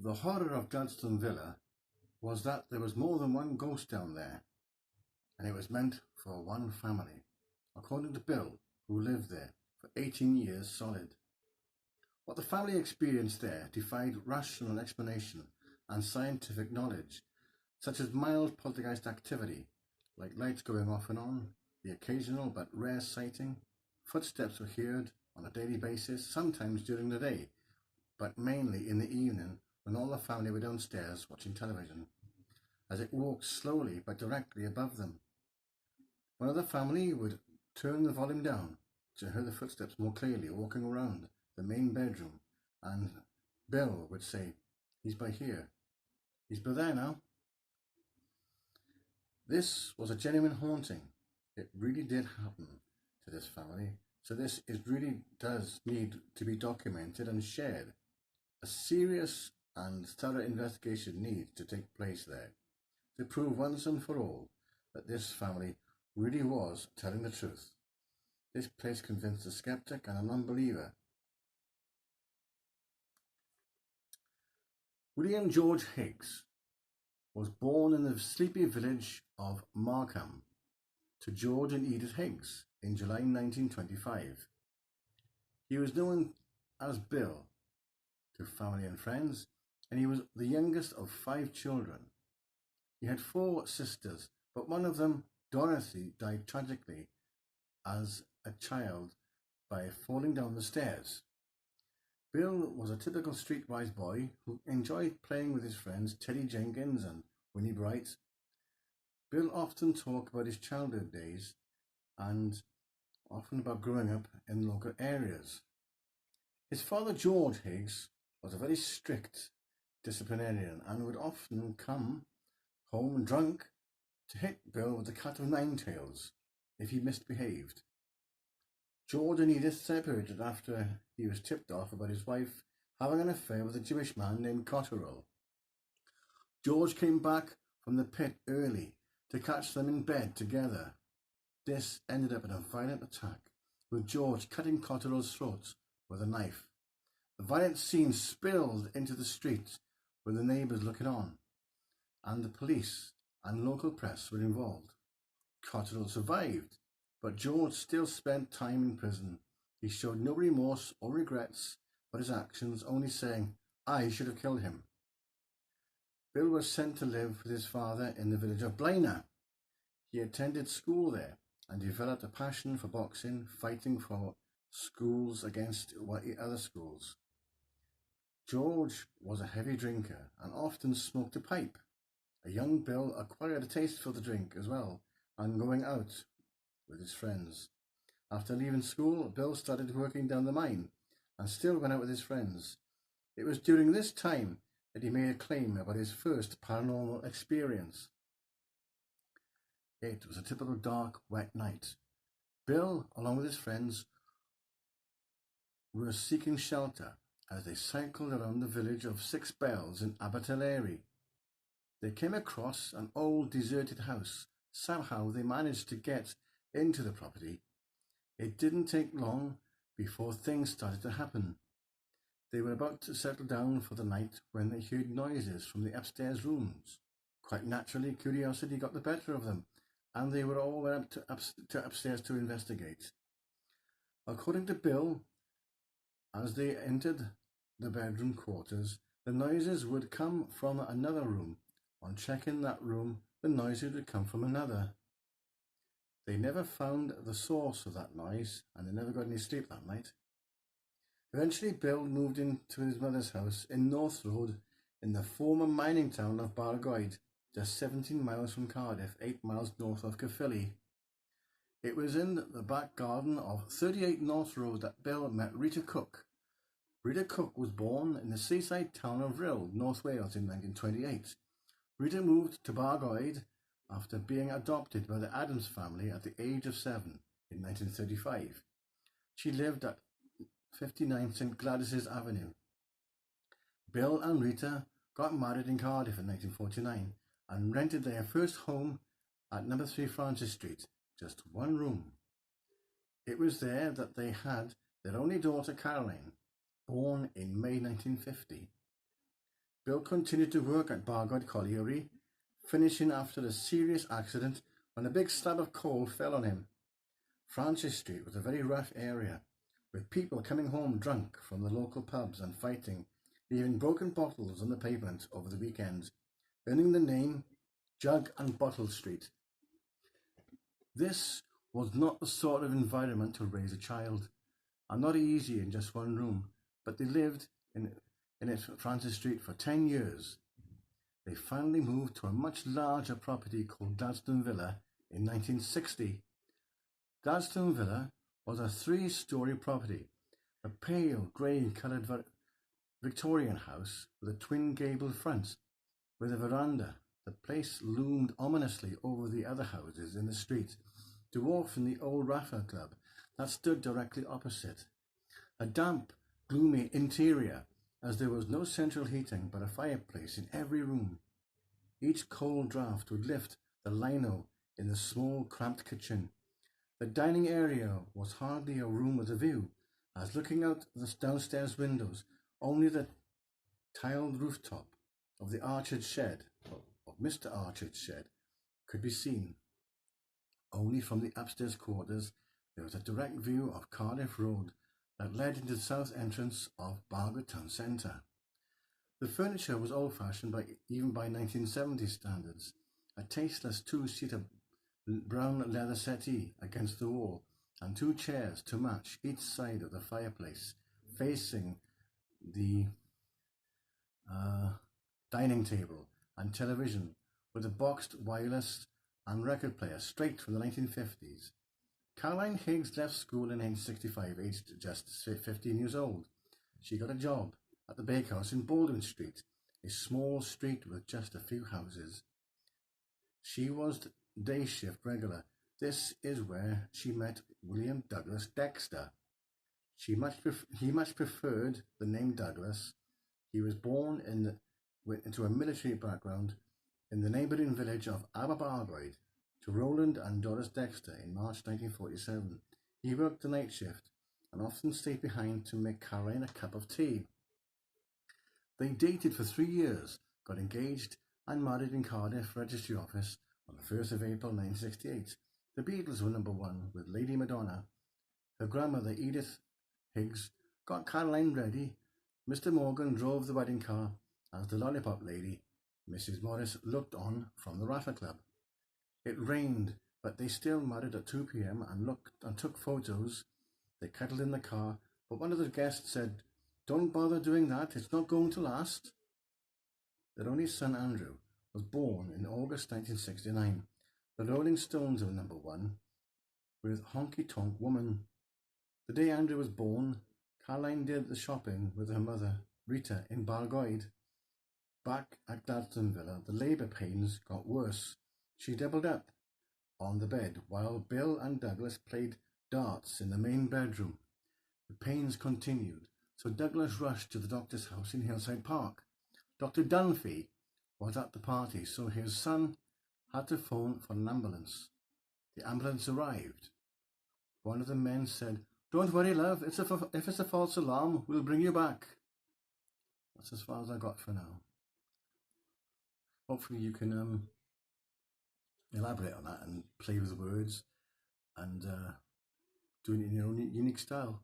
The horror of Gladstone Villa was that there was more than one ghost down there, and it was meant for one family, according to Bill, who lived there for 18 years solid. What the family experienced there defied rational explanation and scientific knowledge, such as mild poltergeist activity, like lights going off and on, the occasional but rare sighting. Footsteps were heard on a daily basis, sometimes during the day, but mainly in the evening when all the family were downstairs watching television, as it walked slowly but directly above them. One of the family would turn the volume down to hear the footsteps more clearly walking around the main bedroom, and Bill would say, "He's by here. He's by there now." This was a genuine haunting. It really did happen to this family, so this really does need to be documented and shared. A serious and thorough investigation needs to take place there to prove once and for all that this family really was telling the truth. This place convinced a skeptic and a non-believer. William George Higgs was born in the sleepy village of Markham to George and Edith Higgs in July 1925. He was known as Bill to family and friends, and he was the youngest of 5 children. He had 4 sisters, but one of them, Dorothy, died tragically as a child by falling down the stairs. Bill was a typical streetwise boy who enjoyed playing with his friends Teddy Jenkins and Winnie Bright. Bill often talked about his childhood days and often about growing up in local areas. His father, George Higgs, was a very strict disciplinarian and would often come home drunk to hit Bill with the cat of 9 tails if he misbehaved. George and Edith separated after he was tipped off about his wife having an affair with a Jewish man named Cotterill. George came back from the pit early to catch them in bed together. This ended up in a violent attack, with George cutting Cotterill's throat with a knife. The violent scene spilled into the street with the neighbours looking on, and the police and local press were involved. Cotterill survived, but George still spent time in prison. He showed no remorse or regrets for his actions, only saying, "I should have killed him." Bill was sent to live with his father in the village of Blaina. He attended school there and developed a passion for boxing, fighting for schools against other schools. George was a heavy drinker and often smoked a pipe. A young Bill acquired a taste for the drink as well, and going out with his friends. After leaving school, Bill started working down the mine and still went out with his friends. It was during this time that he made a claim about his first paranormal experience. It was a typical dark, wet night. Bill, along with his friends, were seeking shelter as they cycled around the village of Six Bells in Abertillery. They came across an old deserted house. Somehow they managed to get into the property. It didn't take long before things started to happen. They were about to settle down for the night when they heard noises from the upstairs rooms. Quite naturally, curiosity got the better of them, and they were all went up to upstairs to investigate. According to Bill, as they entered the bedroom quarters, the noises would come from another room. On checking that room, the noises would come from another. They never found the source of that noise, and they never got any sleep that night. Eventually, Bill moved into his mother's house in North Road in the former mining town of Bargoed, just 17 miles from Cardiff, 8 miles north of Caerphilly. It was in the back garden of 38 North Road that Bill met Rita Cook. Rita Cook was born in the seaside town of Rhyl, North Wales in 1928. Rita moved to Bargoed after being adopted by the Adams family at the age of 7 in 1935. She lived at 59 St Gladys's Avenue. Bill and Rita got married in Cardiff in 1949 and rented their first home at number 3 Francis Street, just 1 room. It was there that they had their only daughter, Caroline, born in May 1950. Bill continued to work at Bargoed Colliery, finishing after a serious accident when a big slab of coal fell on him. Francis Street was a very rough area, with people coming home drunk from the local pubs and fighting, leaving broken bottles on the pavement over the weekends, earning the name Jug and Bottle Street. This was not the sort of environment to raise a child, and not easy in just one room, but they lived in it Francis Street for 10 years. They finally moved to a much larger property called Gladstone Villa in 1960. Gladstone Villa was a 3-story property, a pale grey-coloured Victorian house with a twin-gabled front, with a veranda. The place loomed ominously over the other houses in the street, dwarfing the old Raffle Club that stood directly opposite. A damp, gloomy interior, as there was no central heating but a fireplace in every room. Each cold draught would lift the lino in the small, cramped kitchen. The dining area was hardly a room with a view, as looking out the downstairs windows, only the tiled rooftop of the Archer's shed, of Mr. Archer's shed, could be seen. Only from the upstairs quarters there was a direct view of Cardiff Road that led into the south entrance of Bargoed Town Centre. The furniture was old-fashioned even by 1970 standards. A tasteless 2-seater brown leather settee against the wall, and 2 chairs to match each side of the fireplace, facing the dining table and television, with a boxed wireless and record player straight from the 1950s. Caroline Higgs left school in 1965, aged just 15 years old. She got a job at the bakehouse in Baldwin Street, a small street with just a few houses. She was the day shift regular. This is where she met William Douglas Dexter. He much preferred the name Douglas. He was born into a military background in the neighbouring village of Aberbargoed to Roland and Doris Dexter in March 1947. He worked the night shift and often stayed behind to make Caroline a cup of tea. They dated for 3 years, got engaged and married in Cardiff Registry Office on the 1st of April 1968. The Beatles were number 1 with Lady Madonna. Her grandmother, Edith Higgs, got Caroline ready. Mr. Morgan drove the wedding car as the Lollipop Lady. Mrs. Morris looked on from the Raffle Club. It rained, but they still married at 2 p.m. and took photos. They cuddled in the car, but one of the guests said, "Don't bother doing that, it's not going to last." Their only son, Andrew, was born in August 1969. The Rolling Stones were number 1 with Honky Tonk Woman. The day Andrew was born, Caroline did the shopping with her mother, Rita, in Bargoed. Back at Gladstone Villa, the labour pains got worse. She doubled up on the bed while Bill and Douglas played darts in the main bedroom. The pains continued, so Douglas rushed to the doctor's house in Hillside Park. Dr. Dunphy was at the party, so his son had to phone for an ambulance. The ambulance arrived. One of the men said, "Don't worry, love, if it's a false alarm, we'll bring you back." That's as far as I got for now. Hopefully you can elaborate on that and play with the words and do it in your own unique style.